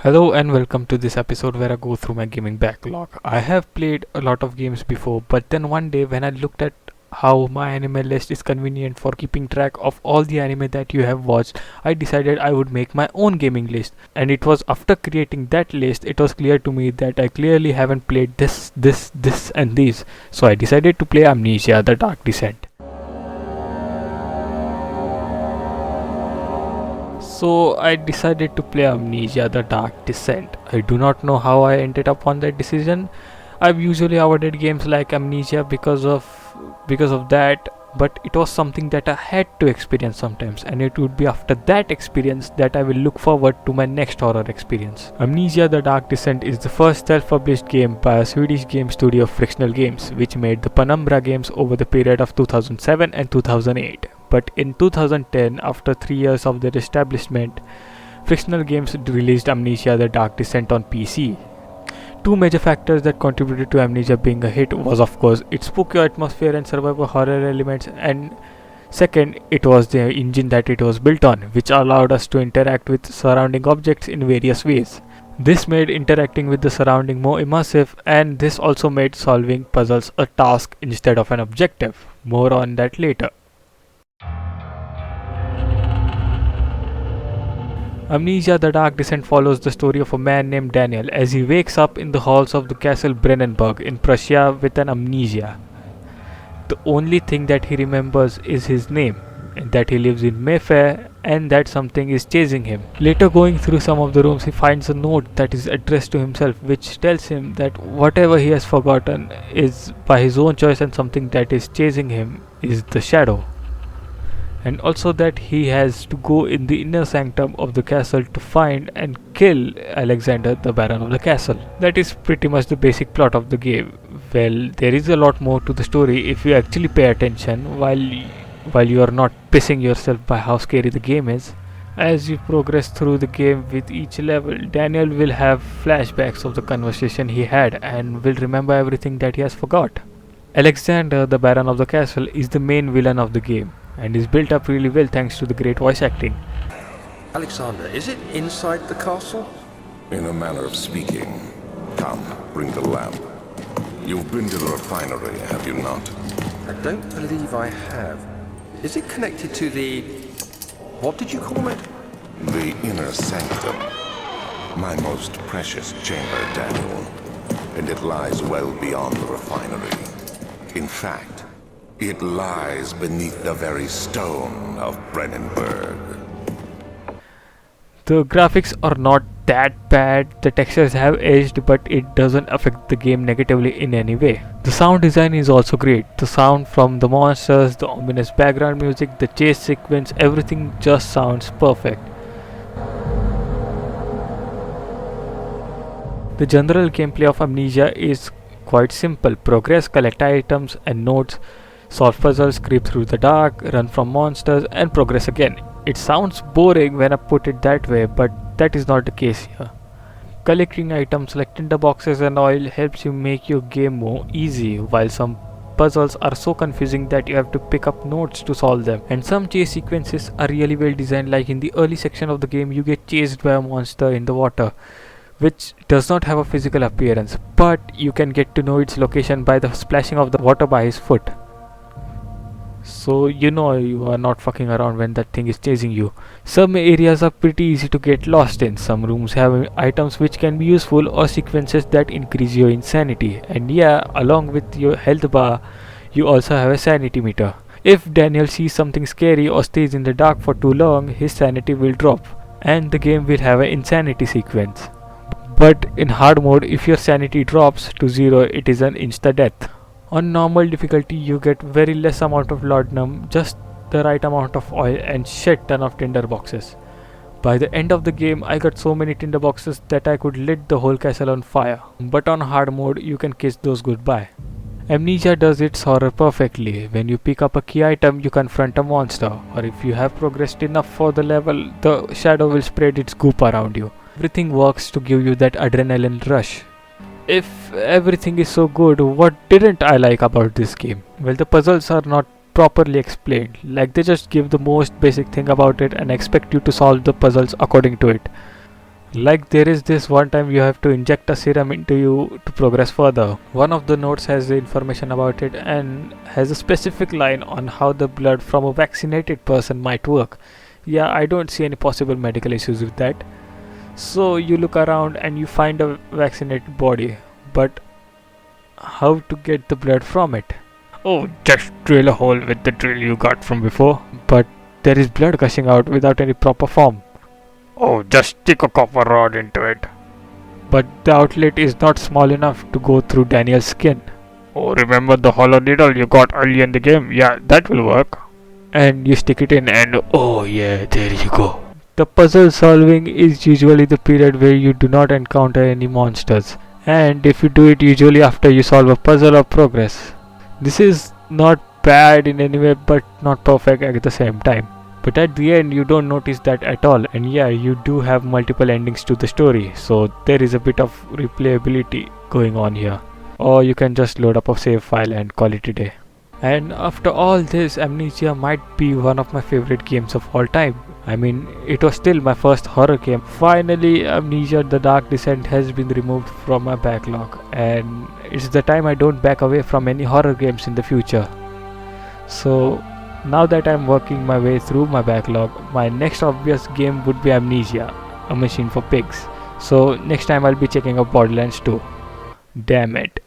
Hello and welcome to this episode where I go through my gaming backlog. I have played a lot of games before, but then one day when I looked at how my anime list is convenient for keeping track of all the anime that you have watched, I decided I would make my own gaming list. And it was after creating that list, it was clear to me that I clearly haven't played this and these. So I decided to play Amnesia: The Dark Descent. So I decided to play Amnesia: The Dark Descent. I do not know how I ended up on that decision. I've usually avoided games like Amnesia because of that, but it was something that I had to experience sometimes, and it would be after that experience that I will look forward to my next horror experience. Amnesia: The Dark Descent is the first self-published game by a Swedish game studio, Frictional Games, which made the Penumbra games over the period of 2007 and 2008. But in 2010, after 3 years of their establishment, Frictional Games released Amnesia: The Dark Descent on PC. Two major factors that contributed to Amnesia being a hit was, of course, its spooky atmosphere and survival horror elements, and second, it was the engine that it was built on, which allowed us to interact with surrounding objects in various ways. This made interacting with the surrounding more immersive, and this also made solving puzzles a task instead of an objective. More on that later. Amnesia: The Dark Descent follows the story of a man named Daniel as he wakes up in the halls of the Castle Brenenburg in Prussia with an amnesia. The only thing that he remembers is his name, and that he lives in Mayfair, and that something is chasing him. Later, going through some of the rooms, he finds a note that is addressed to himself, which tells him that whatever he has forgotten is by his own choice, and something that is chasing him is the shadow. And also that he has to go in the inner sanctum of the castle to find and kill Alexander, the Baron of the castle. That is pretty much the basic plot of the game. Well, there is a lot more to the story if you actually pay attention while you are not pissing yourself by how scary the game is. As you progress through the game with each level, Daniel will have flashbacks of the conversation he had and will remember everything that he has forgot. Alexander, the Baron of the castle, is the main villain of the game, and is built up really well thanks to the great voice acting. Alexander, is it inside the castle? In a manner of speaking. Come, bring the lamp. You've been to the refinery, have you not? I don't believe I have. Is it connected to the... what did you call it? The inner sanctum. My most precious chamber, Daniel. And it lies well beyond the refinery. In fact, it lies beneath the very stone of Brenenburg. The graphics are not that bad, the textures have aged, but it doesn't affect the game negatively in any way. The sound design is also great. The sound from the monsters, the ominous background music, the chase sequence, everything just sounds perfect. The general gameplay of Amnesia is quite simple. Progress, collect items and notes, solve puzzles, creep through the dark, run from monsters, and progress again. It sounds boring when I put it that way, but that is not the case here. Collecting items like tinderboxes and oil helps you make your game more easy, while some puzzles are so confusing that you have to pick up notes to solve them. And some chase sequences are really well designed, like in the early section of the game you get chased by a monster in the water, which does not have a physical appearance, but you can get to know its location by the splashing of the water by his foot. So you know you are not fucking around when that thing is chasing you. Some areas are pretty easy to get lost in. Some rooms have items which can be useful, or sequences that increase your insanity. And yeah, along with your health bar, you also have a sanity meter. If Daniel sees something scary or stays in the dark for too long, his sanity will drop, and the game will have an insanity sequence. But in hard mode, if your sanity drops to 0, it is an insta-death. On normal difficulty, you get very less amount of laudanum, just the right amount of oil, and shit ton of tinder boxes. By the end of the game, I got so many tinder boxes that I could lit the whole castle on fire. But on hard mode, you can kiss those goodbye. Amnesia does its horror perfectly. When you pick up a key item, you confront a monster, or if you have progressed enough for the level, the shadow will spread its goop around you. Everything works to give you that adrenaline rush. If everything is so good, what didn't I like about this game? Well, the puzzles are not properly explained. Like, they just give the most basic thing about it and expect you to solve the puzzles according to it. Like there is this one time you have to inject a serum into you to progress further. One of the notes has the information about it and has a specific line on how the blood from a vaccinated person might work. Yeah, I don't see any possible medical issues with that. So you look around and you find a vaccinated body, but how to get the blood from it? Oh, just drill a hole with the drill you got from before. But there is blood gushing out without any proper form. Oh, just stick a copper rod into it. But the outlet is not small enough to go through Daniel's skin. Oh, remember the hollow needle you got early in the game? Yeah, that will work. And you stick it in and oh yeah, there you go. The puzzle solving is usually the period where you do not encounter any monsters. And if you do it usually after you solve a puzzle or progress. This is not bad in any way but not perfect at the same time. But at the end you don't notice that at all, and yeah, you do have multiple endings to the story, so there is a bit of replayability going on here. Or you can just load up a save file and call it a day. And after all this, Amnesia might be one of my favorite games of all time. I mean, it was still my first horror game. Finally, Amnesia The Dark Descent has been removed from my backlog, and it's the time I don't back away from any horror games in the future. So now that I'm working my way through my backlog, my next obvious game would be Amnesia, a machine for pigs. So next time I'll be checking out Borderlands 2. Damn it.